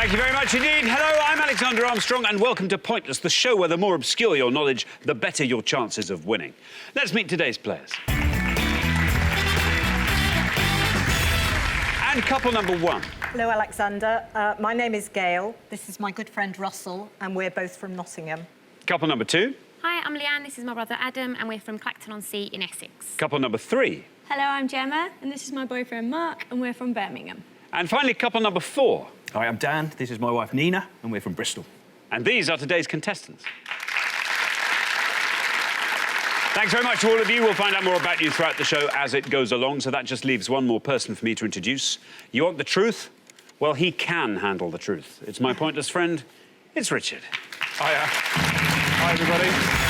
Thank you very much indeed. Hello, I'm Alexander Armstrong, and welcome to Pointless, the show where the more obscure your knowledge, the better your chances of winning. Let's meet today's players. And couple number one. Hello, Alexander. My name is Gail. This is my good friend Russell, and we're both from Nottingham. Couple number two. Hi, I'm Leanne. This is my brother Adam, and we're from Clacton-on-Sea in Essex. Couple number three. Hello, I'm Gemma, and this is my boyfriend Mark, and we're from Birmingham. And finally, couple number four. Hi, I'm Dan. This is my wife Nina, and we're from Bristol. And these are today's contestants. Thanks very much to all of you. We'll find out more about you throughout the show as it goes along, so that just leaves one more person for me to introduce. You want the truth? Well, he can handle the truth. It's my pointless friend, it's Richard. Hiya. Hi, everybody.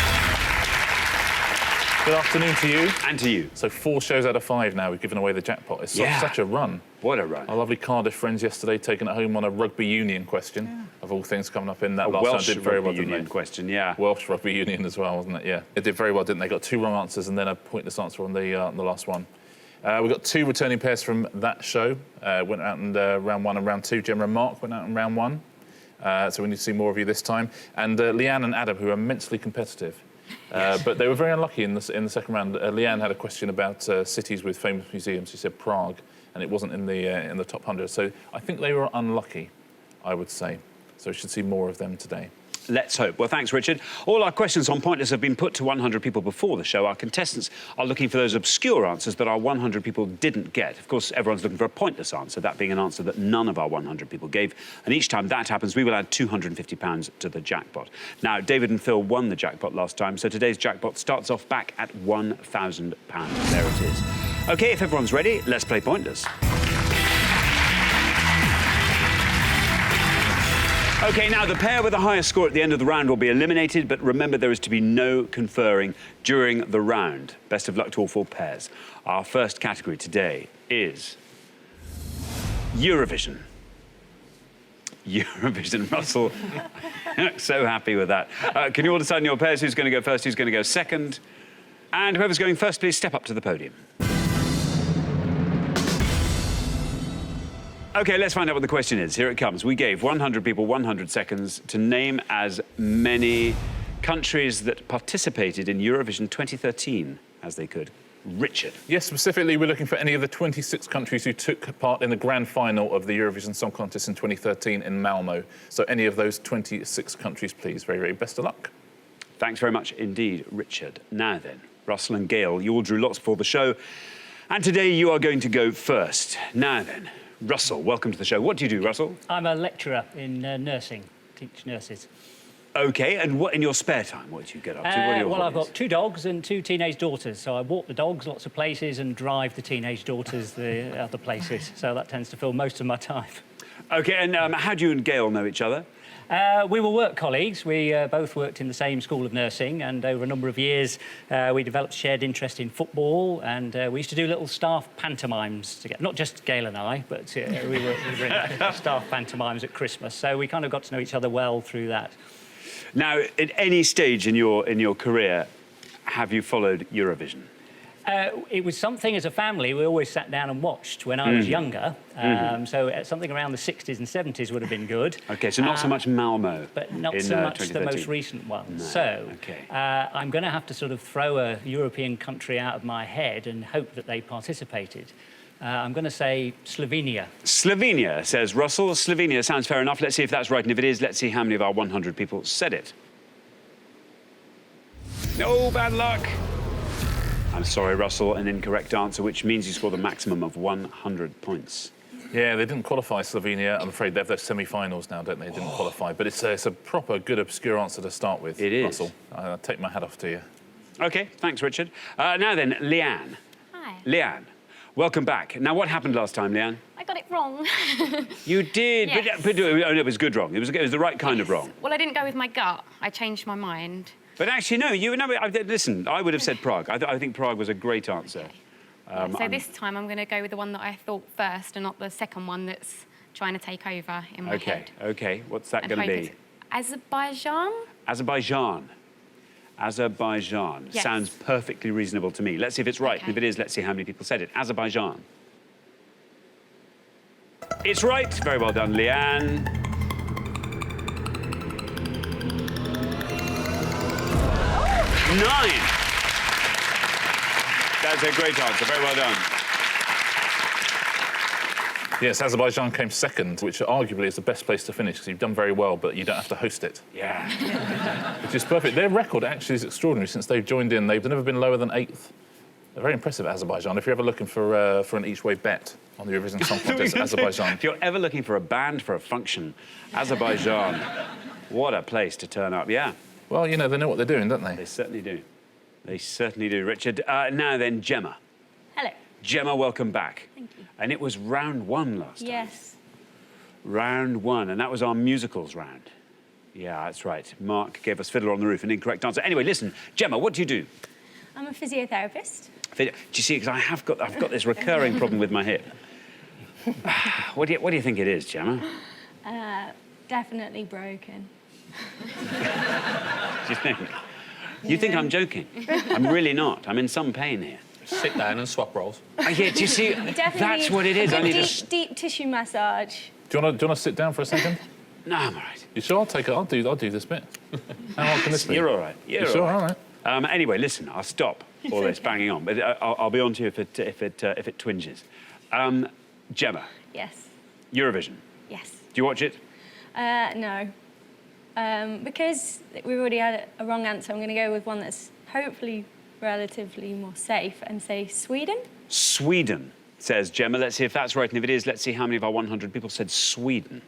Good afternoon to you. And to you. So 4 shows out of 5 now we've given away the jackpot. It's such a run. What a run. Our lovely Cardiff friends yesterday taking it home on a rugby union question, of all things coming up in that A last Welsh round. Did very well, rugby didn't union they? question, yeah. Welsh rugby union as well, wasn't it? Yeah. It did very well, didn't they? Got 2 wrong answers and then a pointless answer on the last one. We got 2 returning pairs from that show. Went out in round 1 and round 2. Gemma and Mark went out in round 1. So we need to see more of you this time. And Leanne and Adam, who are immensely competitive. But they were very unlucky in the second round. Leanne had a question about cities with famous museums. She said Prague, and it wasn't in the top 100. So I think they were unlucky, I would say. So we should see more of them today. Let's hope. Well, thanks, Richard. All our questions on Pointless have been put to 100 people before the show. Our contestants are looking for those obscure answers that our 100 people didn't get. Of course, everyone's looking for a pointless answer, that being an answer that none of our 100 people gave. And each time that happens, we will add £250 to the jackpot. Now, David and Phil won the jackpot last time, so today's jackpot starts off back at £1,000. There it is. OK, if everyone's ready, let's play Pointless. OK, now the pair with the highest score at the end of the round will be eliminated, but remember there is to be no conferring during the round. Best of luck to all 4 pairs. Our first category today is Eurovision. Eurovision, Russell. So happy with that. Can you all decide in your pairs who's going to go first, who's going to go second? And whoever's going first, please step up to the podium. OK, let's find out what the question is. Here it comes. We gave 100 people 100 seconds to name as many countries that participated in Eurovision 2013 as they could. Richard. Yes, specifically, we're looking for any of the 26 countries who took part in the grand final of the Eurovision Song Contest in 2013 in Malmo. So any of those 26 countries, please. Very, very best of luck. Thanks very much indeed, Richard. Now then, Russell and Gail, you all drew lots before the show. And today you are going to go first. Now then, Russell, welcome to the show. What do you do, Russell? I'm a lecturer in nursing, teach nurses. OK, and what in your spare time, what do you get up to? What are your well, I've hobbies? got 2 dogs and 2 teenage daughters, so I walk the dogs lots of places and drive the teenage daughters the other places, so that tends to fill most of my time. OK, and how do you and Gail know each other? We were work colleagues. We both worked in the same school of nursing, and over a number of years we developed shared interest in football, and we used to do little staff pantomimes together. Not just Gail and I, but we were in staff pantomimes at Christmas, so we kind of got to know each other well through that. Now, at any stage in your career, have you followed Eurovision? It was something as a family we always sat down and watched when I was younger. So something around the 60s and 70s would have been good. OK, so not so much Malmo. But not so much the most recent one. No. So OK. I'm going to have to sort of throw a European country out of my head and hope that they participated. I'm going to say Slovenia. Slovenia, says Russell. Slovenia sounds fair enough. Let's see if that's right. And if it is, let's see how many of our 100 people said it. No, bad luck. I'm sorry, Russell, an incorrect answer, which means you scored a maximum of 100 points. Yeah, they didn't qualify, Slovenia. I'm afraid they have their semi-finals now, don't they? They didn't qualify. But it's a proper, good, obscure answer to start with, It is. Russell. I'll take my hat off to you. OK, thanks, Richard. Now then, Leanne. Hi. Leanne, welcome back. Now, what happened last time, Leanne? I got it wrong. You did, Yes. but it was good wrong. It was the right kind of wrong. Well, I didn't go with my gut. I changed my mind. But actually, no, listen, I would have said Prague. I think Prague was a great answer. So this time I'm going to go with the one that I thought first and not the second one that's trying to take over in my head. OK, what's that And going to hope be? it's Azerbaijan? Azerbaijan. Yes. Sounds perfectly reasonable to me. Let's see if it's right. OK. And if it is, let's see how many people said it. Azerbaijan. It's right. Very well done, Leanne. 9. That's a great answer. Very well done. Yes, Azerbaijan came second, which arguably is the best place to finish because you've done very well, but you don't have to host it. Yeah. Which is perfect. Their record actually is extraordinary since they've joined in. They've never been lower than 8th. They're very impressive, Azerbaijan. If you're ever looking for an each-way bet on the Eurovision Song Contest, Azerbaijan. If you're ever looking for a band for a function, Azerbaijan, what a place to turn up, yeah. Well, you know, they know what they're doing, don't they? They certainly do. They certainly do. Richard, now then, Gemma. Hello. Gemma, welcome back. Thank you. And it was round 1 last time. Yes. Round 1, and that was our musicals round. Yeah, that's right. Mark gave us Fiddler on the Roof, an incorrect answer. Anyway, listen, Gemma, what do you do? I'm a physiotherapist. Do you see, because I've got this recurring problem with my hip. What do you think it is, Gemma? Definitely broken. Do you think? You think I'm joking? I'm really not. I'm in some pain here. Sit down and swap roles. Yeah, do you see? That's what it is. I need a... deep tissue massage. Do you want to sit down for a second? No, I'm all right. You sure? I'll take it. I'll do this bit. How hard can this be? You're all right. You sure? All right. Anyway, listen, I'll stop all this banging on, but I'll be on to you if it twinges. Gemma, Yes. Eurovision. Yes. Do you watch it? No. Because we've already had a wrong answer, I'm going to go with one that's hopefully relatively more safe and say Sweden. Sweden, says Gemma. Let's see if that's right, and if it is, let's see how many of our 100 people said Sweden.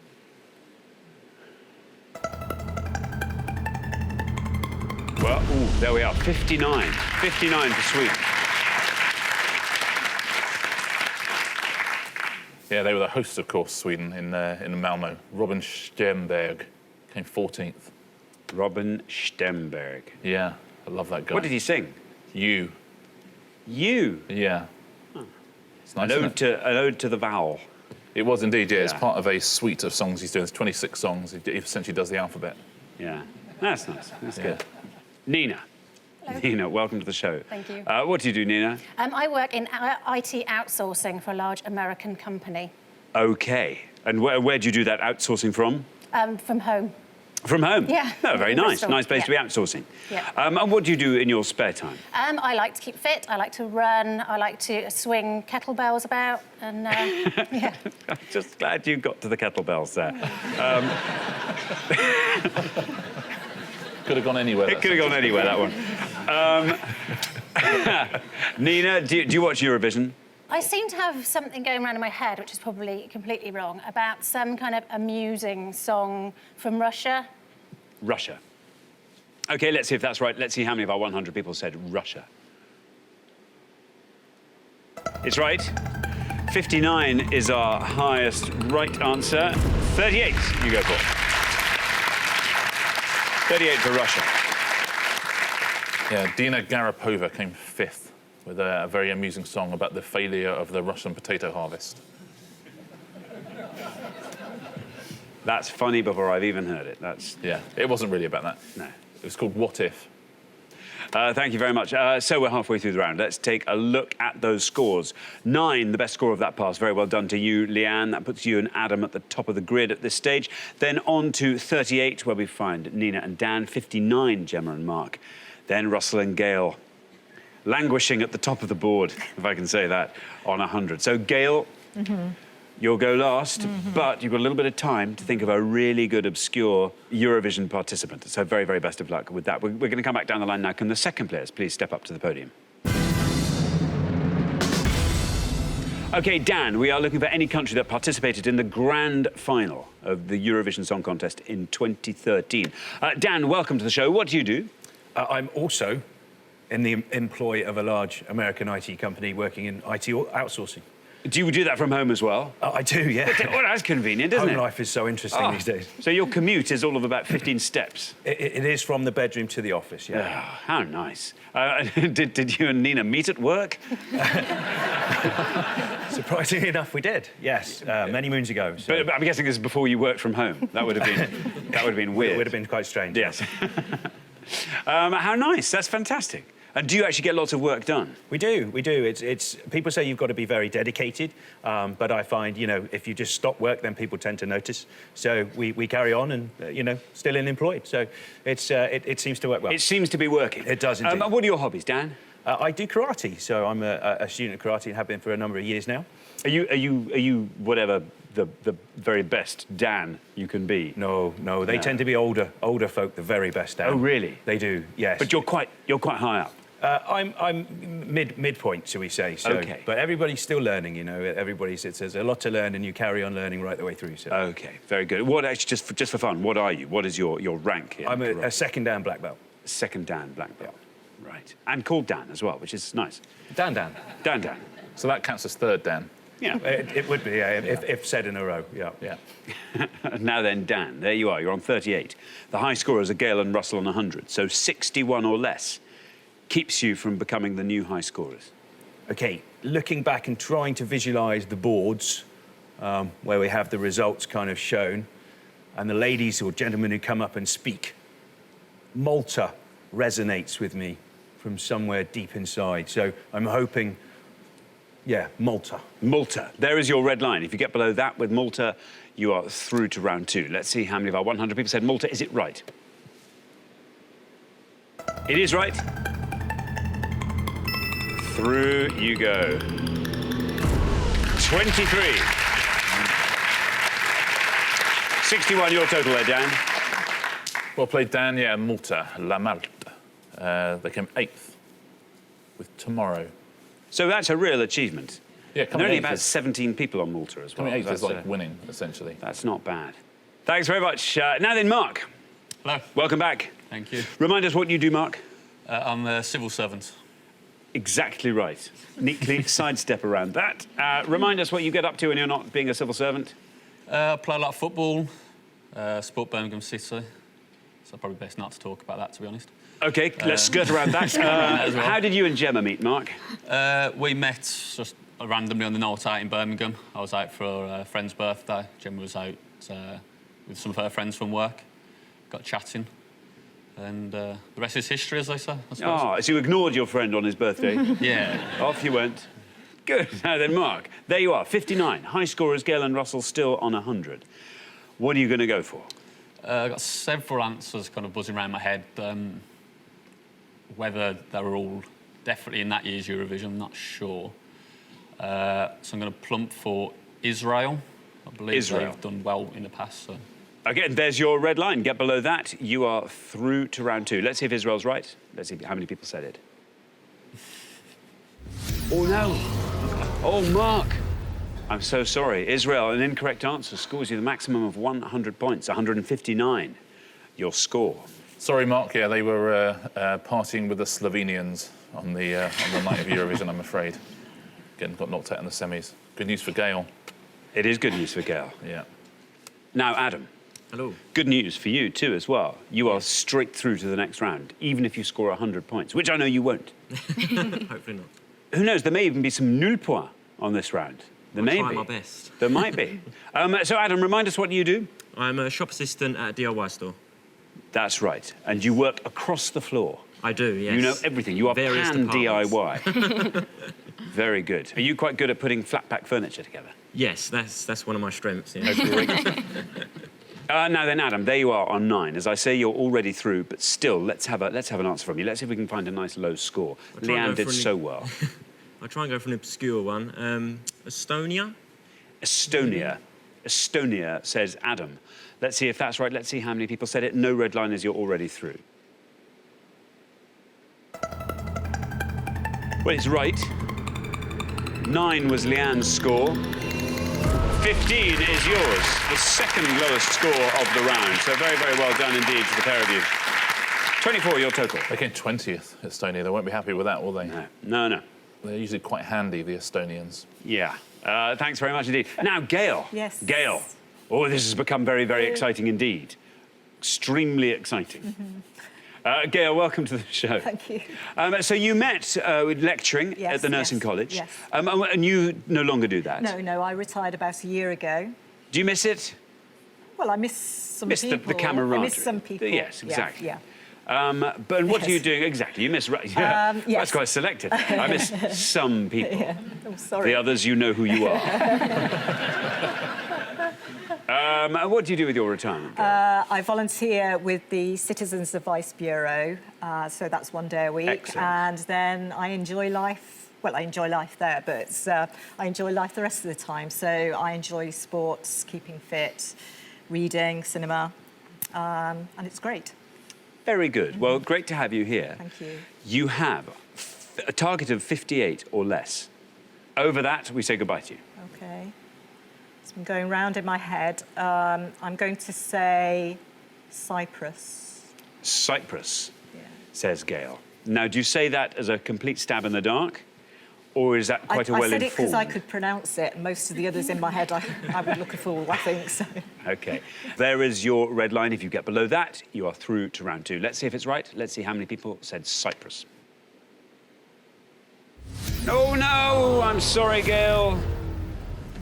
Well, ooh, there we are, 59. 59 for Sweden. Yeah, they were the hosts, of course, Sweden, in Malmo. Robin Sternberg came 14th. Robin Sternberg. Yeah, I love that guy. What did he sing? You. You. Yeah. Oh. It's nice, An ode to the vowel. It was indeed, yeah. It's Yeah. part of a suite of songs he's doing. There's 26 songs. He essentially does the alphabet. Yeah, that's nice. That's Yeah. good. Nina. Hello. Nina, welcome to the show. Thank you. What do you do, Nina? I work in IT outsourcing for a large American company. Okay. And where do you do that outsourcing from? From home. From home? Yeah. Oh, very In nice. Bristol. Nice place Yeah. to be outsourcing. Yeah. And what do you do in your spare time? I like to keep fit. I like to run. I like to swing kettlebells about. And yeah. I'm just glad you got to the kettlebells there. Could have gone anywhere. It could have gone anywhere, that one. Nina, do you watch Eurovision? I seem to have something going around in my head, which is probably completely wrong, about some kind of amusing song from Russia. Russia. OK, let's see if that's right. Let's see how many of our 100 people said Russia. It's right. 59 is our highest right answer. 38 you go for. 38 for Russia. Yeah, Dina Garapova came 5th with a very amusing song about the failure of the Russian potato harvest. That's funny before I've even heard it. That's... Yeah, it wasn't really about that. No. It was called What If. Thank you very much. So we're halfway through the round. Let's take a look at those scores. 9, the best score of that pass. Very well done to you, Leanne. That puts you and Adam at the top of the grid at this stage. Then on to 38, where we find Nina and Dan. 59, Gemma and Mark. Then Russell and Gail, languishing at the top of the board, if I can say that, on 100. So, Gail, you'll go last, but you've got a little bit of time to think of a really good, obscure Eurovision participant. So very, very best of luck with that. We're going to come back down the line now. Can the second players please step up to the podium? OK, Dan, we are looking for any country that participated in the grand final of the Eurovision Song Contest in 2013. Dan, welcome to the show. What do you do? I'm also in the employ of a large American IT company working in IT outsourcing. Do you do that from home as well? I do, yeah. Well, that's convenient, isn't it? Home life is so interesting these days. So your commute is all of about 15 steps? It is from the bedroom to the office, yeah. Oh, how nice. Did you and Nina meet at work? Surprisingly enough, we did, yes, many moons ago. So But I'm guessing this is before you worked from home. That would have been weird. it would have been quite strange. Yes. How nice. That's fantastic. And do you actually get lots of work done? We do. It's people say you've got to be very dedicated, but I find, you know, if you just stop work, then people tend to notice. So we carry on and, you know, still unemployed. So it seems to work well. It seems to be working. It does indeed. What are your hobbies, Dan? I do karate, so I'm a student of karate and have been for a number of years now. Are you whatever the very best Dan you can be? No, they tend to be older folk, the very best Dan. Oh, really? They do, yes. But you're quite high up. I'm midpoint, shall we say? So, okay. But everybody's still learning, you know. Everybody says there's a lot to learn, and you carry on learning right the way through. So. Okay, very good. What actually, just for fun, what are you? What is your rank here? I'm a second Dan black belt. Second Dan black belt. Right, and called Dan as well, which is nice. Dan. Dan. So that counts as third Dan. Yeah. It would be, yeah, if said in a row, yeah. Now then, Dan, there you are. You're on 38. The high scorers are Gale and Russell on 100, so 61 or less keeps you from becoming the new high scorers. OK, looking back and trying to visualise the boards where we have the results kind of shown, and the ladies or gentlemen who come up and speak, Malta resonates with me from somewhere deep inside. So I'm hoping, yeah, Malta. Malta. There is your red line. If you get below that with Malta, you are through to round 2. Let's see how many of our 100 people said Malta. Is it right? It is right. Through you go. 23. 61 your total there, Dan. Well played, Dan. Yeah, Malta, La Malta. They came 8th with Tomorrow. So that's a real achievement. Yeah, there are only about 17 people on Malta as well. Coming 8th is like winning, essentially. That's not bad. Thanks very much. Now then, Mark. Hello. Welcome back. Thank you. Remind us what you do, Mark. I'm a civil servant. Exactly right. Neatly sidestep around that. Remind us what you get up to when you're not being a civil servant. I play a lot of football, support Birmingham City. So probably best not to talk about that, to be honest. OK, let's skirt around that. How did you and Gemma meet, Mark? We met just randomly on the night out in Birmingham. I was out for a friend's birthday. Gemma was out with some of her friends from work. Got chatting. And the rest is history, as they say, I suppose. Oh, so you ignored your friend on his birthday? Yeah. Off you went. Good. Now then, Mark, there you are, 59. High scorers, Gale and Russell, still on 100. What are you going to go for? I've got several answers kind of buzzing around my head. Whether they were all definitely in that year's Eurovision, I'm not sure. So I'm going to plump for Israel. I believe they've done well in the past. So. Again, there's your red line. Get below that, you are through to round 2. Let's see if Israel's right. Let's see how many people said it. Oh, no. Oh, Mark. I'm so sorry. Israel, an incorrect answer, scores you the maximum of 100 points, 159. Your score. Sorry, Mark. Yeah, they were partying with the Slovenians on the night of Eurovision, I'm afraid. Again, got knocked out in the semis. Good news for Gale. It is good news for Gale. Yeah. Now, Adam. Hello. Good news for you, too, as well. You are straight through to the next round, even if you score 100 points, which I know you won't. Hopefully not. Who knows? There may even be some nul points on this round. There may be. I'll try my best. There might be. So, Adam, remind us what you do. I'm a shop assistant at a DIY store. That's right. And you work across the floor. I do, yes. You know everything. You are Various pan departments. DIY. Very good. Are you quite good at putting flat-pack furniture together? Yes, that's one of my strengths. Yeah. Oh, great. Now then, Adam, there you are on 9. As I say, you're already through, but still, let's have an answer from you. Let's see if we can find a nice low score. Leanne did so well. I'll try and go for an obscure one. Estonia? Estonia, says Adam. Let's see if that's right. Let's see how many people said it. No red line as you're already through. Well, it's right. 9 was Leanne's score. 15 is yours, the second lowest score of the round. So very, very well done indeed to the pair of you. 24, your total. They came 20th, Estonia. They won't be happy with that, will they? No. They're usually quite handy, the Estonians. Yeah. Thanks very much indeed. Now, Gale. Yes. Gale. Oh, this has become very, very exciting indeed. Extremely exciting. Gale, welcome to the show. Thank you. So you met lecturing at the nursing college. Yes. And you no longer do that? No, I retired about a year ago. Do you miss it? Well, I miss some people. The camaraderie. I miss some people. Yes, exactly. Yeah. But what are you doing exactly? You miss... Yeah, yes. That's quite selective. I miss some people. Yeah. I'm sorry. The others, you know who you are. What do you do with your retirement? I volunteer with the Citizens Advice Bureau, so that's 1 day a week. Excellent. And then I enjoy life. Well, I enjoy life there, but I enjoy life the rest of the time. So I enjoy sports, keeping fit, reading, cinema, and it's great. Very good. Well, great to have you here. Thank you. You have a target of 58 or less. Over that, we say goodbye to you. Okay. It's been going round in my head. I'm going to say Cyprus. Cyprus, Yeah. says Gail. Now, do you say that as a complete stab in the dark? Or is that quite a I well-informed? said it because I could pronounce it. Most of the others in my head, I would look a fool, I think. So. OK. There is your red line. If you get below that, you are through to round 2. Let's see if it's right. Let's see how many people said Cyprus. Oh, no! I'm sorry, Gail.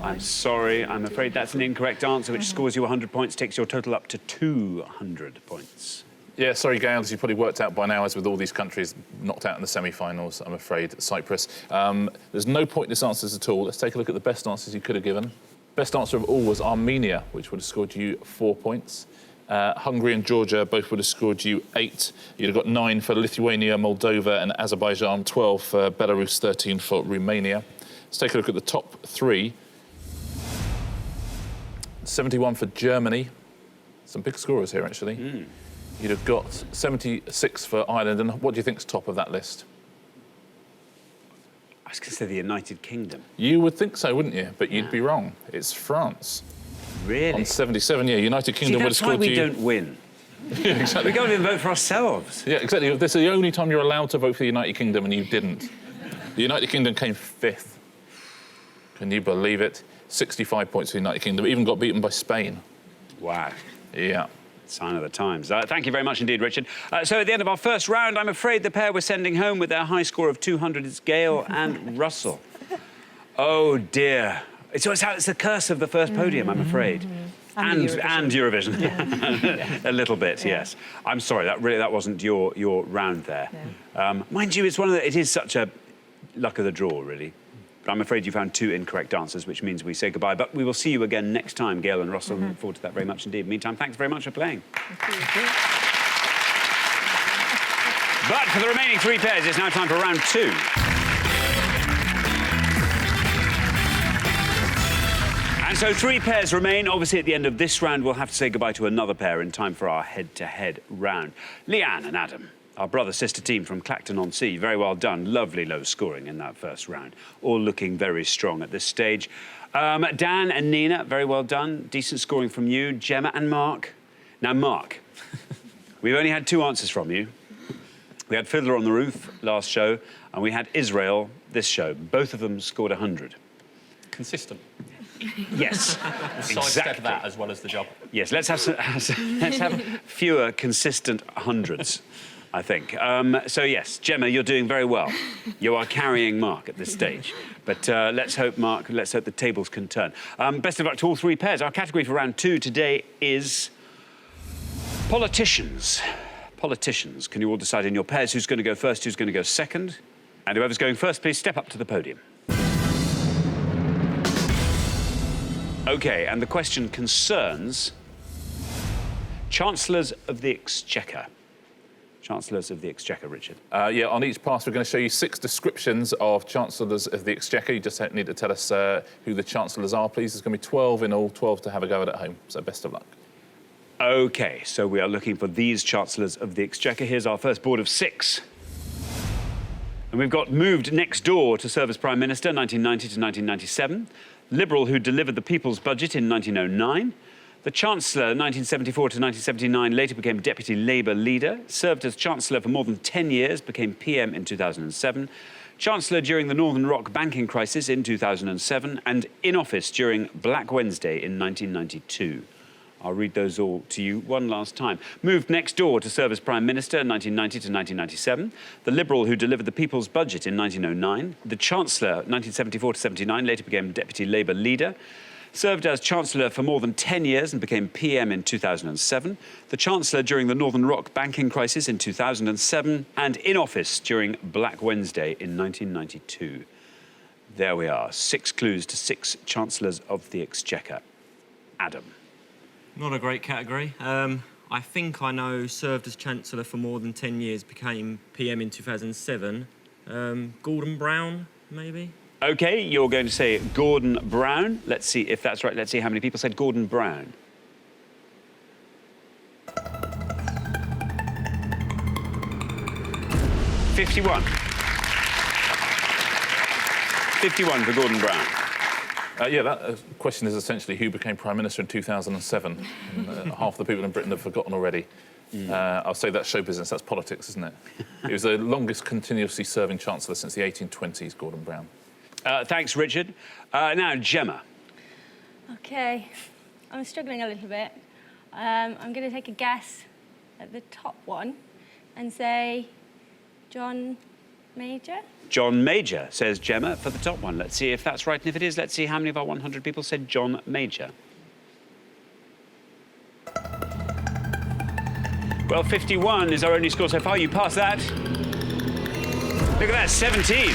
I'm sorry. I'm afraid that's an incorrect answer, which scores you 100 points, takes your total up to 200 points. Yeah, sorry, Gail, as you've probably worked out by now, as with all these countries knocked out in the semi-finals, I'm afraid, Cyprus. There's no pointless answers at all. Let's take a look at the best answers you could have given. Best answer of all was Armenia, which would have scored you 4 points. Hungary and Georgia both would have scored you 8. You'd have got 9 for Lithuania, Moldova and Azerbaijan, 12 for Belarus, 13 for Romania. Let's take a look at the top 3. 71 for Germany. Some big scorers here, actually. You'd have got 76 for Ireland. And what do you think's top of that list? I was going to say the United Kingdom. You would think so, wouldn't you? But you'd be wrong. It's France. Really? On 77, yeah. United Kingdom would have scored you. you... That's why we don't win. Yeah, exactly. We can't even vote for ourselves. Yeah, exactly. This is the only time you're allowed to vote for the United Kingdom and you didn't. The United Kingdom came 5th. Can you believe it? 65 points for the United Kingdom. Even got beaten by Spain. Wow. Yeah. Sign of the times. Thank you very much indeed, Richard. So at the end of our first round, I'm afraid the pair we're sending home with their high score of 200 is Gail and Russell. Oh, dear. It's the curse of the first podium, I'm afraid. And Eurovision. A little bit, yes. I'm sorry, that wasn't your round there. No. Mind you, it is such a luck of the draw, really. But I'm afraid you found 2 incorrect answers, which means we say goodbye. But we will see you again next time, Gail and Russell. Look forward to that very much indeed. Meantime, thanks very much for playing. Thank you. But for the remaining 3 pairs, it's now time for round 2. And so 3 pairs remain. Obviously, at the end of this round, we'll have to say goodbye to another pair in time for our head-to-head round. Leanne and Adam, our brother-sister team from Clacton-on-Sea. Very well done. Lovely low scoring in that first round. All looking very strong at this stage. Dan and Nina, very well done. Decent scoring from you. Gemma and Mark. Now, Mark, we've only had 2 answers from you. We had Fiddler on the Roof last show, and we had Israel this show. Both of them scored 100. Consistent. Yes, Sidestep that as well as the job. Yes, let's have fewer consistent hundreds, I think. So, yes, Gemma, you're doing very well. You are carrying Mark at this stage. But let's hope the tables can turn. Best of luck to all 3 pairs. Our category for round 2 today is politicians. Politicians. Can you all decide in your pairs who's going to go first, who's going to go second? And whoever's going first, please step up to the podium. OK, and the question concerns Chancellors of the Exchequer. Chancellors of the Exchequer, Richard. Yeah, on each pass, we're going to show you 6 descriptions of Chancellors of the Exchequer. You just need to tell us who the Chancellors are, please. There's going to be 12 in all, 12 to have a go at home. So best of luck. OK, so we are looking for these Chancellors of the Exchequer. Here's our first board of 6. And we've got moved next door to serve as Prime Minister, 1990 to 1997. Liberal who delivered the People's Budget in 1909. The Chancellor, 1974 to 1979, later became Deputy Labour leader, served as Chancellor for more than 10 years, became PM in 2007, Chancellor during the Northern Rock banking crisis in 2007, and in office during Black Wednesday in 1992. I'll read those all to you one last time. Moved next door to serve as Prime Minister, 1990 to 1997. The Liberal who delivered the People's Budget in 1909. The Chancellor, 1974 to 79, later became Deputy Labour leader. served as Chancellor for more than 10 years and became PM in 2007, the Chancellor during the Northern Rock banking crisis in 2007, and in office during Black Wednesday in 1992. There we are, 6 clues to 6 Chancellors of the Exchequer. Adam. Not a great category. I think I know served as Chancellor for more than 10 years, became PM in 2007. Gordon Brown, maybe? OK, you're going to say Gordon Brown. Let's see if that's right. Let's see how many people said Gordon Brown. $51. $51 for Gordon Brown. Yeah, that question is essentially who became Prime Minister in 2007. And, half the people in Britain have forgotten already. I'll say that's show business, that's politics, isn't it? He was the longest continuously serving Chancellor since the 1820s, Gordon Brown. Thanks, Richard. Now, Gemma. OK, I'm struggling a little bit. I'm going to take a guess at the top one and say John Major. John Major, says Gemma, for the top one. Let's see if that's right, and if it is, let's see how many of our 100 people said John Major. Well, 51 is our only score so far. You passed that. Look at that, 17.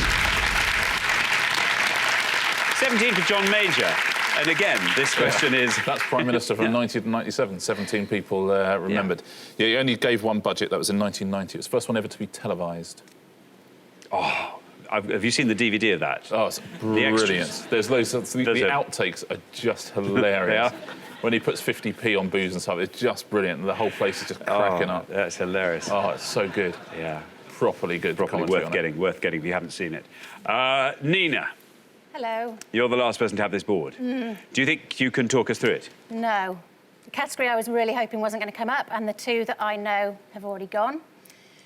17 for John Major. And again, this question is... That's Prime Minister from 1997. 17 people remembered. Yeah, he only gave one budget. That was in 1990. It was the first one ever to be televised. Oh, have you seen the DVD of that? Oh, it's brilliant. There's loads of... The outtakes are just hilarious. They are. When he puts 50p on booze and stuff, it's just brilliant. The whole place is just cracking up. That's hilarious. Oh, it's so good. Yeah. Properly good. Properly worth getting if you haven't seen it. Nina. Hello. You're the last person to have this board. Do you think you can talk us through it? No. The category I was really hoping wasn't going to come up, and the 2 that I know have already gone.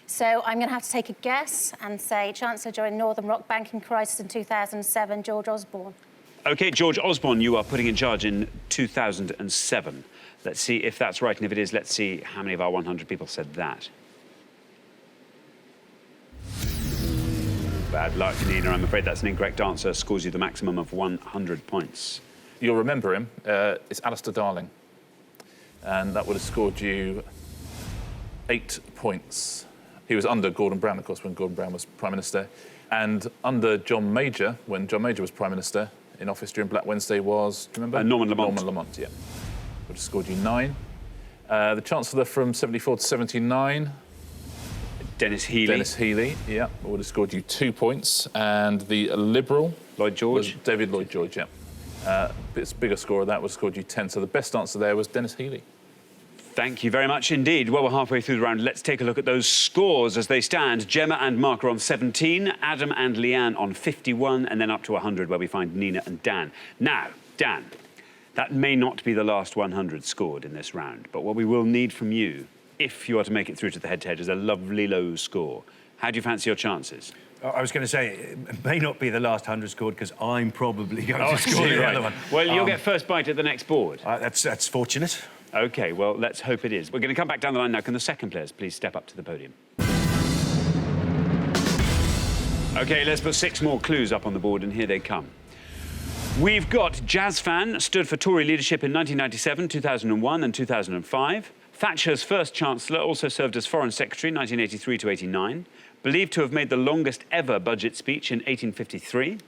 So I'm going to have to take a guess and say Chancellor during Northern Rock banking crisis in 2007, George Osborne. OK, George Osborne, you are putting in charge in 2007. Let's see if that's right, and if it is, let's see how many of our 100 people said that. Bad luck, Nina. I'm afraid that's an incorrect answer. Scores you the maximum of 100 points. You'll remember him. It's Alistair Darling. And that would have scored you 8 points. He was under Gordon Brown, of course, when Gordon Brown was Prime Minister. And under John Major, when John Major was Prime Minister, in office during Black Wednesday was, do you remember? Norman Lamont. Norman Lamont, yeah. Would have scored you 9. The Chancellor from 74 to 79... Dennis Healey. Dennis Healey, yeah, would have scored you 2 points. And the Liberal... Lloyd George. David Lloyd George, yeah. Bigger score of that would have scored you 10. So the best answer there was Dennis Healey. Thank you very much indeed. Well, we're halfway through the round. Let's take a look at those scores as they stand. Gemma and Mark are on 17, Adam and Leanne on 51, and then up to 100, where we find Nina and Dan. Now, Dan, that may not be the last 100 scored in this round, but what we will need from you, if you are to make it through to the head-to-head, is a lovely low score. How do you fancy your chances? I was going to say, it may not be the last 100 scored, because I'm probably going to score the other one. Well, you'll get first bite at the next board. That's fortunate. OK, well, let's hope it is. We're going to come back down the line now. Can the second players please step up to the podium? OK, let's put 6 more clues up on the board, and here they come. We've got Jazz Fan, stood for Tory leadership in 1997, 2001 and 2005. Thatcher's first Chancellor, also served as Foreign Secretary 1983 to 89. Believed to have made the longest ever budget speech in 1853.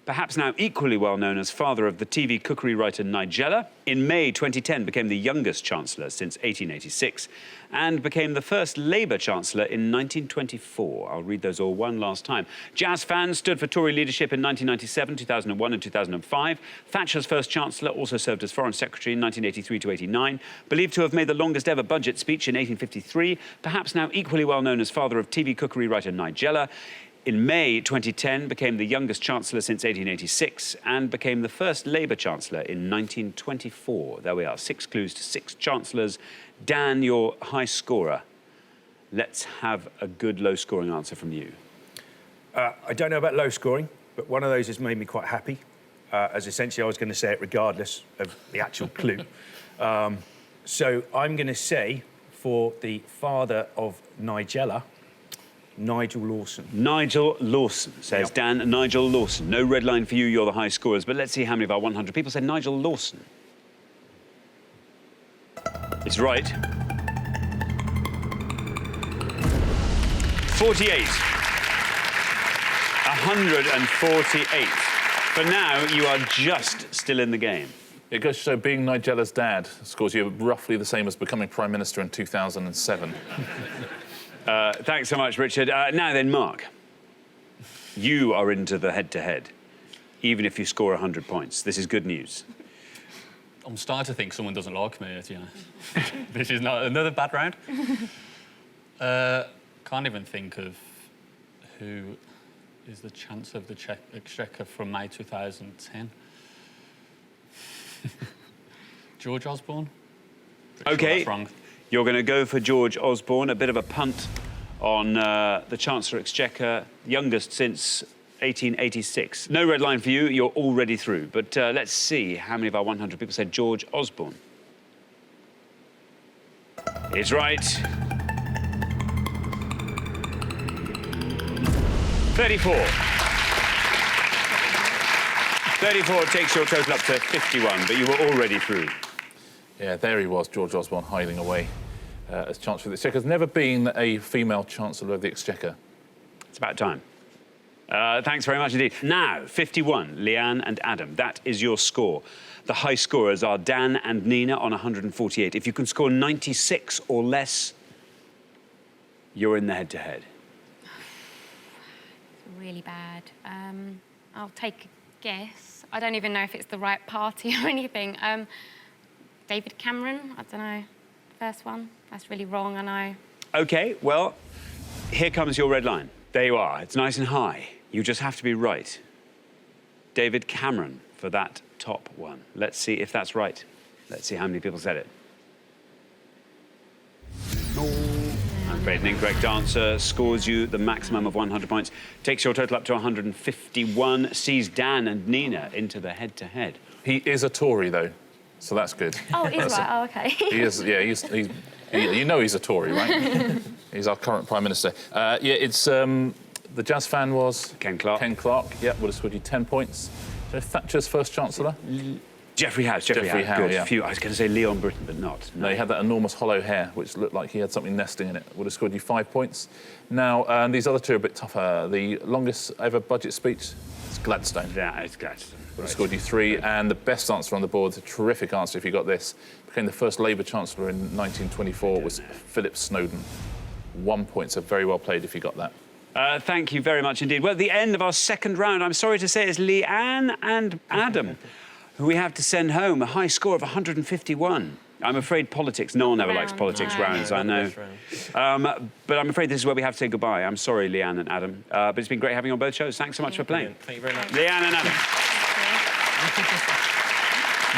Perhaps now equally well known as father of the TV cookery writer Nigella. In May 2010 became the youngest Chancellor since 1886 and became the first Labour Chancellor in 1924. I'll read those all one last time. Jazz Fan stood for Tory leadership in 1997, 2001 and 2005. Thatcher's first Chancellor, also served as Foreign Secretary in 1983 to 89. Believed to have made the longest ever budget speech in 1853. Perhaps now equally well known as father of TV cookery writer Nigella. In May 2010, became the youngest Chancellor since 1886 and became the first Labour Chancellor in 1924. There we are, 6 clues to 6 Chancellors. Dan, your high scorer. Let's have a good low-scoring answer from you. I don't know about low scoring, but one of those has made me quite happy, as essentially I was going to say it regardless of the actual clue. So I'm going to say, for the father of Nigella, Nigel Lawson. Nigel Lawson, says Dan. Nigel Lawson. No red line for you, you're the high scorers, but let's see how many of our 100 people said Nigel Lawson. It's right. 48. 148. For now, you are just still in the game. It goes to show being Nigella's dad scores you roughly the same as becoming Prime Minister in 2007. Thanks so much, Richard. Now then, Mark, you are into the head-to-head, even if you score 100 points. This is good news. I'm starting to think someone doesn't like me, you know. This is not another bad round. Can't even think of who is the Chancellor of the Exchequer from May 2010. George Osborne? Pretty sure OK, that's wrong. You're going to go for George Osborne, a bit of a punt on the Chancellor Exchequer, youngest since 1886. No red line for you, you're already through. But let's see how many of our 100 people said George Osborne. It's right. 34. 34 takes your total up to 51, but you were already through. Yeah, there he was, George Osborne, hiding away as Chancellor of the Exchequer. There's never been a female Chancellor of the Exchequer. It's about time. Thanks very much indeed. Now, 51, Leanne and Adam. That is your score. The high scorers are Dan and Nina on 148. If you can score 96 or less, you're in the head-to-head. Really bad. I'll take a guess. I don't even know if it's the right party or anything. David Cameron, I don't know. First one. That's really wrong, I know. OK, well, here comes your red line. There you are. It's nice and high. You just have to be right. David Cameron for that top one. Let's see if that's right. Let's see how many people said it. I'm afraid an incorrect answer scores you the maximum of 100 points. Takes your total up to 151. Sees Dan and Nina into the head-to-head. He is a Tory, though, so that's good. Oh, it is right. Oh, OK. He is, yeah, you know he's a Tory, right? He's our current Prime Minister. Yeah, it's... the jazz fan was... Ken Clark. Ken Clark, yeah, would have scored you 10 points. So Thatcher's first Chancellor? Geoffrey Howe. Good. Yeah. Phew, I was going to say Leon Britton, but not. No, he had that enormous hollow hair, which looked like he had something nesting in it. Would have scored you 5 points. Now, these other two are a bit tougher. The longest ever budget speech is Gladstone. Yeah, it's Gladstone. Would have scored you 3. And the best answer on the board, a terrific answer if you got this, became the first Labour Chancellor in 1924, was Philip Snowden. 1 point, so very well played if you got that. Thank you very much indeed. Well, at the end of our second round, I'm sorry to say it's Leanne and Adam who we have to send home, a high score of 151. I'm afraid politics, no one ever likes politics rounds, I know. But I'm afraid this is where we have to say goodbye. I'm sorry, Leanne and Adam. But it's been great having you on both shows. Thanks so much for playing. Thank you very much. Leanne and Adam.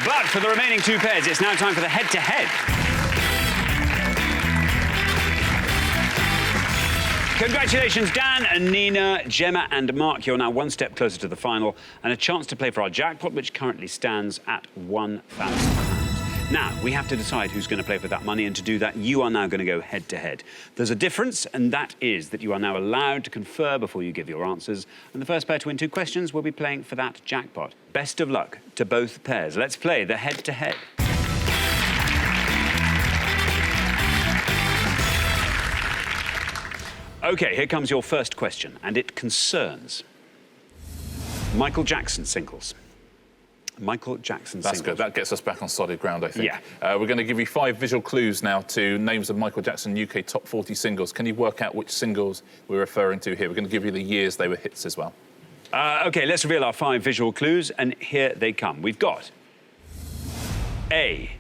But for the remaining two pairs, it's now time for the head-to-head. Congratulations, Dan and Nina, Gemma and Mark. You're now one step closer to the final and a chance to play for our jackpot, which currently stands at £1,000. Now, we have to decide who's going to play for that money, and to do that, you are now going to go head-to-head. There's a difference, and that is that you are now allowed to confer before you give your answers, and the first pair to win 2 questions will be playing for that jackpot. Best of luck to both pairs. Let's play the head-to-head. OK, here comes your first question, and it concerns Michael Jackson singles. Michael Jackson That's singles. good. That gets us back on solid ground, I think. Yeah. We're going to give you 5 visual clues now to names of Michael Jackson UK top 40 singles. Can you work out which singles we're referring to here? We're going to give you the years they were hits as well. OK, let's reveal our 5 visual clues, and here they come. We've got A,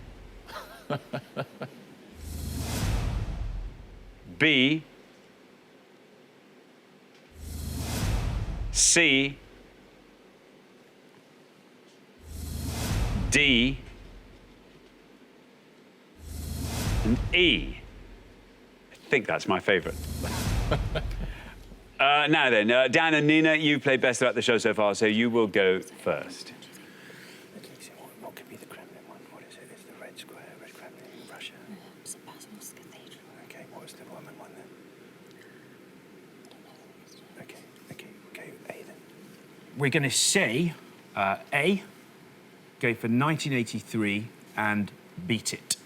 B, C, D, and E. I think that's my favourite. Now then, Dan and Nina, you've played best throughout the show so far, so you will go first. What could be the Kremlin one? What is it? It's the Red Square, Red Kremlin in Russia. St. Basil's Cathedral. OK, what was the Roman one then? we're going to say A, go for 1983 and Beat It.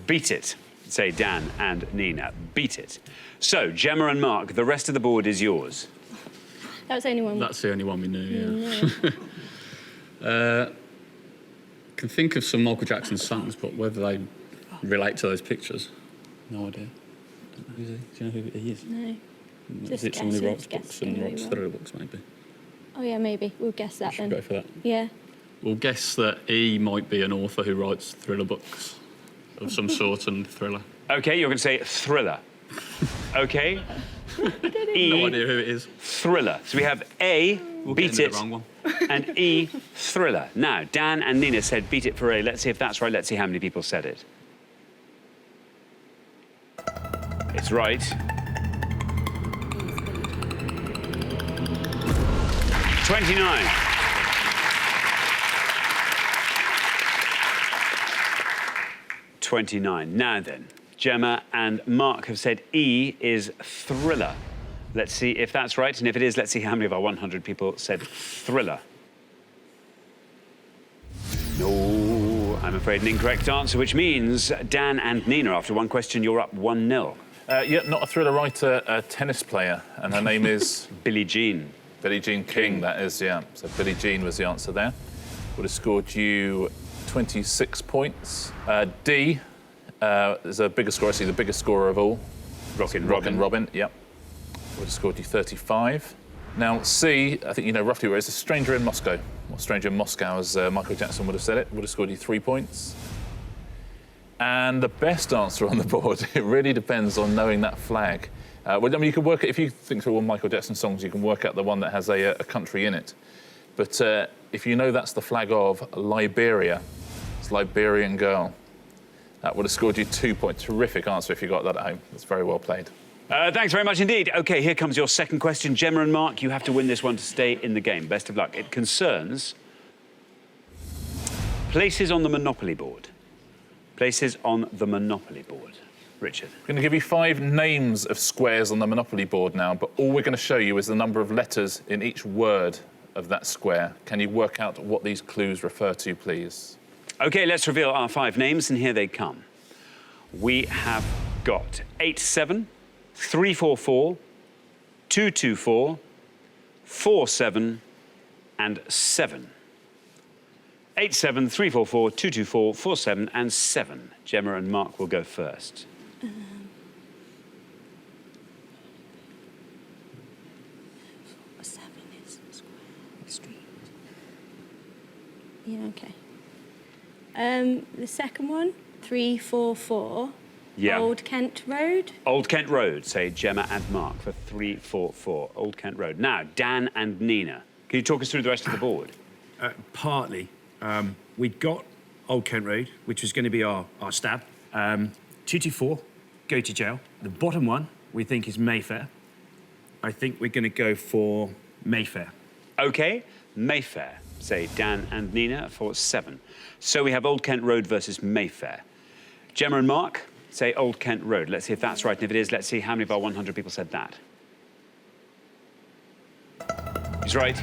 Beat It, say Dan and Nina. Beat It. So, Gemma and Mark, the rest of the board is yours. That's the only one. That's the only one we knew, yeah. Can think of some Michael Jackson songs, but whether they relate to those pictures, no idea. Who's he? Do you know who he is? No. Is Just it someone who guess, writes guess books and who he writes was. thriller books, maybe? Oh, yeah, maybe. We'll guess that Should then. go for that. Yeah. We'll guess that he might be an author who writes thriller books of some sort and thriller. OK, you're going to say thriller. OK? E, No idea who it is. thriller. So we have A, We'll Beat get into It, the wrong one. and E, thriller. Now, Dan and Nina said Beat It for A. Let's see if that's right. Let's see how many people said it. It's right. 29. Now then, Gemma and Mark have said E is thriller. Let's see if that's right, and if it is, let's see how many of our 100 people said thriller. No, I'm afraid an incorrect answer, which means Dan and Nina, after one question, you're up 1-0. Yeah, not a thriller writer, a tennis player, and her name is Billie Jean. Billie Jean King. That is, yeah. So Billie Jean was the answer there. Would have scored you 26 points. D is a bigger scorer. I see the biggest scorer of all. Rockin' Robin. Yep. Would have scored you 35. Now C, I think you know roughly where it is. A Stranger in Moscow. Or Stranger in Moscow, as Michael Jackson would have said it. Would have scored you 3 points. And the best answer on the board, it really depends on knowing that flag. Well, I mean, you can work it, if you think through all Michael Jackson songs, you can work out the one that has a country in it. But if you know that's the flag of Liberia, it's Liberian Girl. That would have scored you 2 points. Terrific answer if you got that at home. That's very well played. Thanks very much indeed. OK, here comes your second question. Gemma and Mark, you have to win this one to stay in the game. Best of luck. It concerns places on the Monopoly board. Places on the Monopoly board. Richard. I'm going to give you 5 names of squares on the Monopoly board now, but all we're going to show you is the number of letters in each word of that square. Can you work out what these clues refer to, please? OK, let's reveal our 5 names, and here they come. We have got 87, 344, 224, 47, and 7. 87, 344, 224, 47, and 7. Gemma and Mark will go first. Seven is square, street. Yeah, okay. The second one, 344. Yeah. Old Kent Road. Old Kent Road, say Gemma and Mark for 344. Old Kent Road. Now, Dan and Nina, can you talk us through the rest of the board? Partly. We'd got Old Kent Road, which was going to be our stab. 224, go to jail. The bottom one, we think, is Mayfair. I think we're going to go for Mayfair. OK, Mayfair, say Dan and Nina for 7. So we have Old Kent Road versus Mayfair. Gemma and Mark say Old Kent Road. Let's see if that's right. And if it is, let's see how many of our 100 people said that. He's right.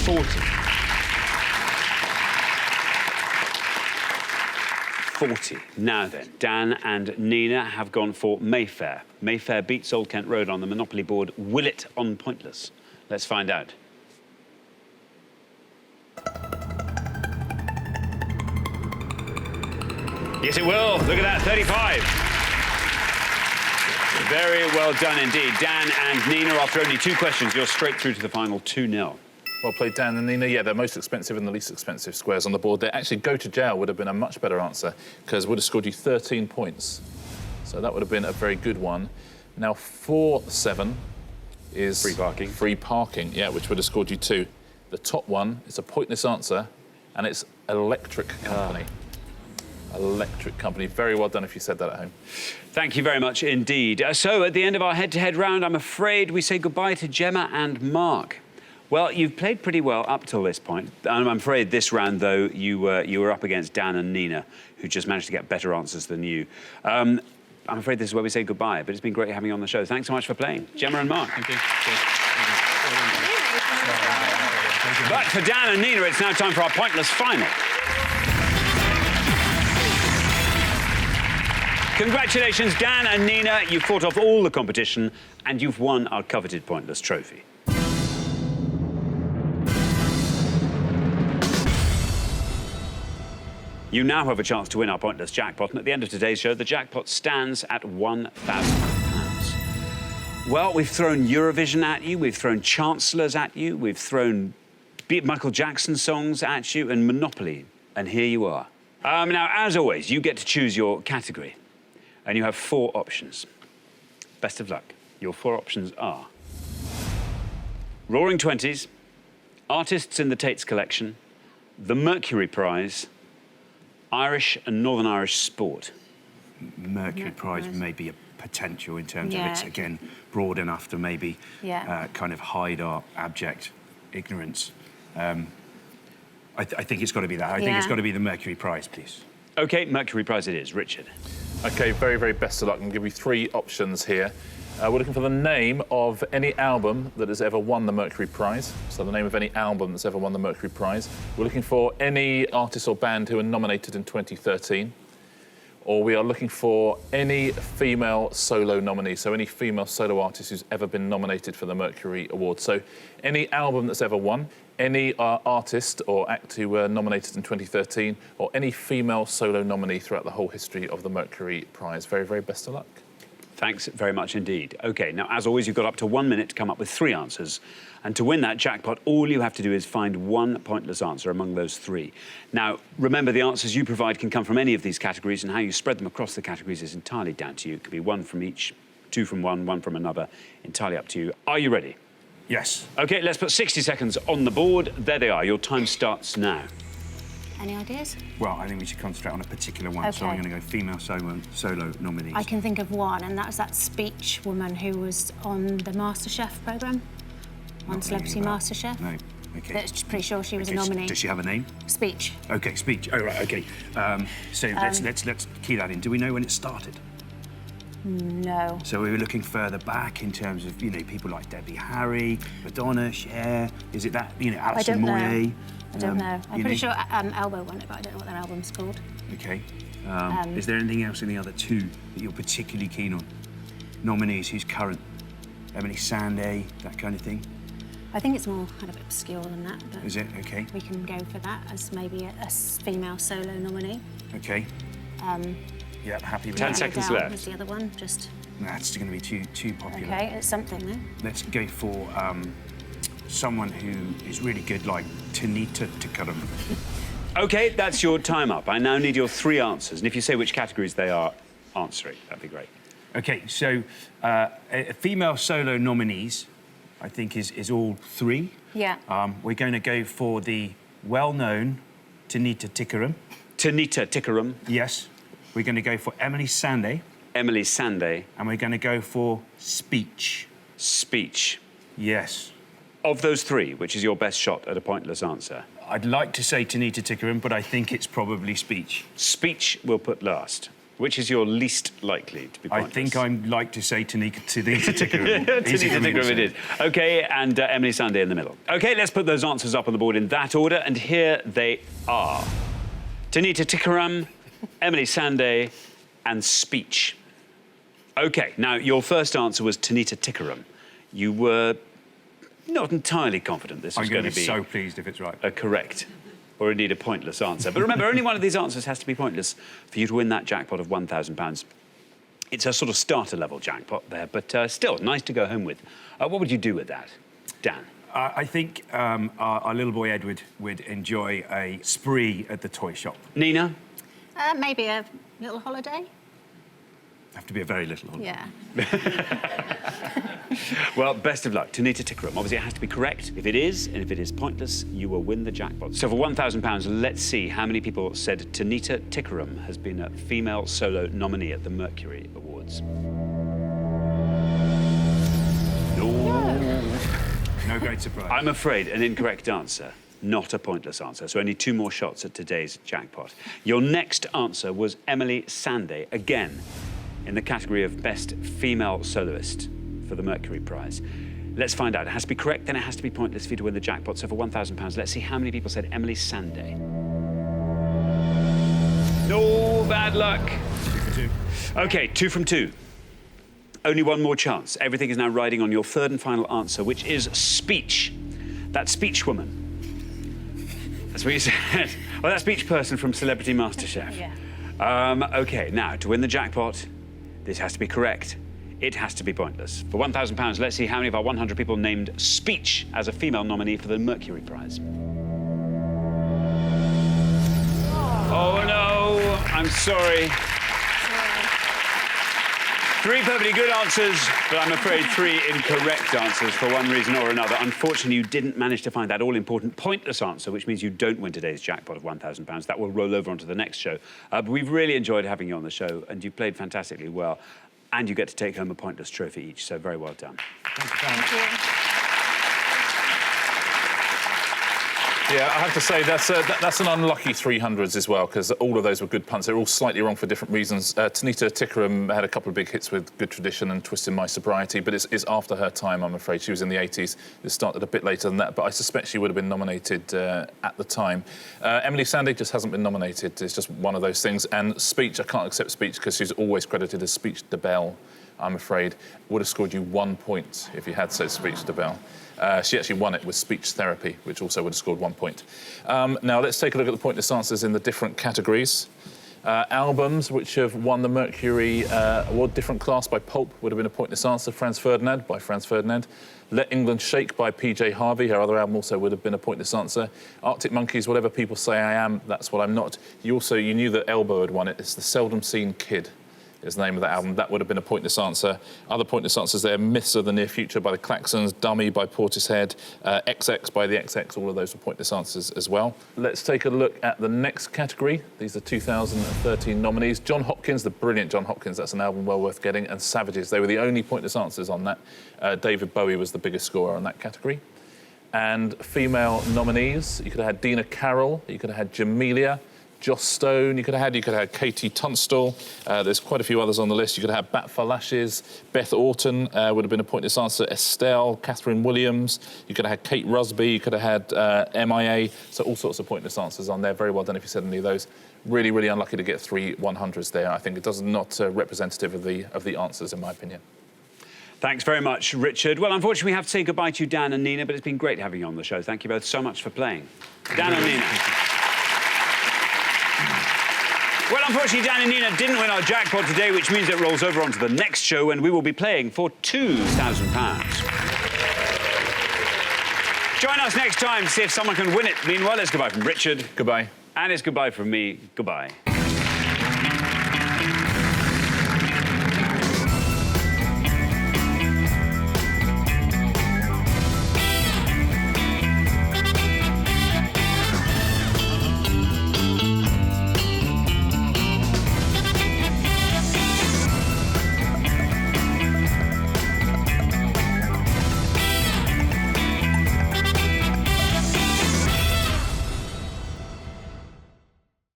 40. 40. Now then, Dan and Nina have gone for Mayfair. Mayfair beats Old Kent Road on the Monopoly board. Will it on Pointless? Let's find out. Yes, it will. Look at that, 35. Very well done indeed. Dan and Nina, after only 2 questions, you're straight through to the final 2-0. Well played, Dan and Nina. Yeah, they're most expensive and the least expensive squares on the board. They actually go to jail would have been a much better answer because would have scored you 13 points. So that would have been a very good one. Now, 4-7 is... Free parking. Free parking, yeah, which would have scored you 2. The top one is a pointless answer, and it's Electric Company. Electric Company. Very well done if you said that at home. Thank you very much indeed. So, at the end of our head-to-head round, I'm afraid we say goodbye to Gemma and Mark. Well, you've played pretty well up till this point. I'm afraid this round, though, you were up against Dan and Nina, who just managed to get better answers than you. I'm afraid this is where we say goodbye, but it's been great having you on the show. Thanks so much for playing. Gemma and Mark. Thank you. But for Dan and Nina, it's now time for our pointless final. Congratulations, Dan and Nina. You've fought off all the competition and you've won our coveted pointless trophy. You now have a chance to win our pointless jackpot, and at the end of today's show, the jackpot stands at £1,000. Well, we've thrown Eurovision at you, we've thrown Chancellors at you, we've thrown Michael Jackson songs at you, and Monopoly, and here you are. Now, as always, you get to choose your category, and you have 4 options. Best of luck. Your 4 options are Roaring Twenties, Artists in the Tate's Collection, the Mercury Prize, Irish and Northern Irish sport. Mercury Prize may be a potential in terms of it's, again, broad enough to maybe kind of hide our abject ignorance. I think it's got to be that. I think it's got to be the Mercury Prize, please. OK, Mercury Prize it is. Richard. OK, very, very best of luck. I'm going to give you 3 options here. We're looking for the name of any album that has ever won the Mercury Prize. So the name of any album that's ever won the Mercury Prize. We're looking for any artist or band who were nominated in 2013. Or we are looking for any female solo nominee, so any female solo artist who's ever been nominated for the Mercury Award. So any album that's ever won, any artist or act who were nominated in 2013, or any female solo nominee throughout the whole history of the Mercury Prize. Very, very best of luck. Thanks very much indeed. OK, now, as always, you've got up to 1 minute to come up with 3 answers. And to win that jackpot, all you have to do is find 1 pointless answer among those 3. Now, remember, the answers you provide can come from any of these categories, and how you spread them across the categories is entirely down to you. It could be 1 from each, 2 from one, 1 from another. Entirely up to you. Are you ready? Yes. OK, let's put 60 seconds on the board. There they are. Your time starts now. Any ideas? Well, I think we should concentrate on a particular one, so I'm going to go female solo nominees. I can think of one, and that was that speech woman who was on the MasterChef programme, on Celebrity MasterChef. No, OK. That's pretty sure she was a nominee. Does she have a name? Speech. OK, speech. Oh, right, OK. So let's key that in. Do we know when it started? No. So we were looking further back in terms of, you know, people like Debbie Harry, Madonna, Cher. Is it that, you know, Alison Moyet? I don't know. I'm pretty sure Elbow won it, but I don't know what their album's called. OK. Is there anything else in the other 2 that you're particularly keen on? Nominees, who's current? Emily Sandé, that kind of thing? I think it's more kind of obscure than that, but... Is it? OK. We can go for that as maybe a female solo nominee. OK. Yeah, happy with 10 that. seconds left. Was the other one, just... That's going to be too popular. OK, it's something, though. Let's go for someone who is really good, like Tanita Tikaram. OK, that's your time up. I now need your 3 answers. And if you say which categories they are answering, that'd be great. OK, so female solo nominees, I think, is all 3. Yeah. We're going to go for the well-known Tanita Tikaram. Tanita Tikaram. Yes. We're going to go for Emily Sandé. Emily Sandé. And we're going to go for Speech. Speech. Yes. Of those 3, which is your best shot at a pointless answer? I'd like to say Tanita Tikaram, but I think it's probably Speech. Speech we'll put last. Which is your least likely to be pointless? I think I'd like to say Tanita Tikaram. Tanita Tikaram it is. OK, and Emily Sandé in the middle. OK, let's put those answers up on the board in that order, and here they are. Tanita Tikaram, Emily Sandé, and Speech. OK, now, your first answer was Tanita Tikaram. You were not entirely confident this was going to be... I'm going to be so pleased if it's right. A correct, or indeed a pointless answer. But remember, only one of these answers has to be pointless for you to win that jackpot of £1,000. It's a sort of starter-level jackpot there, but still, nice to go home with. What would you do with that? Dan? I think our little boy Edward would enjoy a spree at the toy shop. Nina? Maybe a little holiday. Have to be a very little holiday. Yeah. Well, best of luck. Tanita Tikaram. Obviously, it has to be correct. If it is, and if it is pointless, you will win the jackpot. So for £1,000, let's see how many people said Tanita Tikaram has been a female solo nominee at the Mercury Awards. No great surprise. I'm afraid an incorrect answer. Not a pointless answer. So only 2 more shots at today's jackpot. Your next answer was Emily Sandé. Again, in the category of Best Female Soloist for the Mercury Prize? Let's find out. It has to be correct, then it has to be pointless for you to win the jackpot. So for £1,000, let's see how many people said Emily Sandé. No bad luck. 2 for 2. OK, 2 from 2. Only one more chance. Everything is now riding on your third and final answer, which is speech. That speech woman. That's what you said. Well, that speech person from Celebrity MasterChef. Yeah. OK, now, to win the jackpot, this has to be correct. It has to be pointless. For £1,000, let's see how many of our 100 people named speech as a female nominee for the Mercury Prize. Oh, no, I'm sorry. 3 perfectly good answers, but I'm afraid 3 incorrect answers for one reason or another. Unfortunately, you didn't manage to find that all-important pointless answer, which means you don't win today's jackpot of £1,000. That will roll over onto the next show. But we've really enjoyed having you on the show, and you've played fantastically well. And you get to take home a pointless trophy each, so very well done. Thank you. Yeah, I have to say that's an unlucky 300s as well, because all of those were good punts. They're all slightly wrong for different reasons. Tanita Tikaram had a couple of big hits with Good Tradition and Twisting My Sobriety, but it's after her time, I'm afraid. She was in the 80s. It started a bit later than that, but I suspect she would have been nominated at the time. Emily Sandé just hasn't been nominated. It's just one of those things. And speech, I can't accept speech because she's always credited as Speech de Belle, I'm afraid. Would have scored you 1 point if you had said Speech de Belle. She actually won it with speech therapy, which also would have scored 1 point. Now, let's take a look at the pointless answers in the different categories. Albums which have won the Mercury Award, Different Class by Pulp would have been a pointless answer. Franz Ferdinand by Franz Ferdinand. Let England Shake by PJ Harvey, her other album, also would have been a pointless answer. Arctic Monkeys, Whatever People Say I Am, That's What I'm Not. You knew that Elbow had won it. It's The Seldom Seen Kid is the name of that album. That would have been a pointless answer. Other pointless answers there: Myths of the Near Future by the Klaxons, Dummy by Portishead, XX by the XX. All of those were pointless answers as well. Let's take a look at the next category. These are 2013 nominees. John Hopkins, the brilliant John Hopkins, that's an album well worth getting, and Savages. They were the only pointless answers on that. David Bowie was the biggest scorer on that category. And female nominees, you could have had Dina Carroll, you could have had Jamelia, Joss Stone, you could have had Katie Tunstall. There's quite a few others on the list. You could have Bat for Lashes, Beth Orton would have been a pointless answer, Estelle, Catherine Williams. You could have had Kate Rusby, you could have had MIA. So all sorts of pointless answers on there. Very well done if you said any of those. Really, really unlucky to get 3 100s there. I think it does not representative of the answers, in my opinion. Thanks very much, Richard. Well, unfortunately, we have to say goodbye to you, Dan and Nina, but it's been great having you on the show. Thank you both so much for playing. Dan and Nina. Well, unfortunately, Dan and Nina didn't win our jackpot today, which means it rolls over onto the next show when we will be playing for £2,000. Join us next time to see if someone can win it. Meanwhile, it's goodbye from Richard. Goodbye. And it's goodbye from me. Goodbye.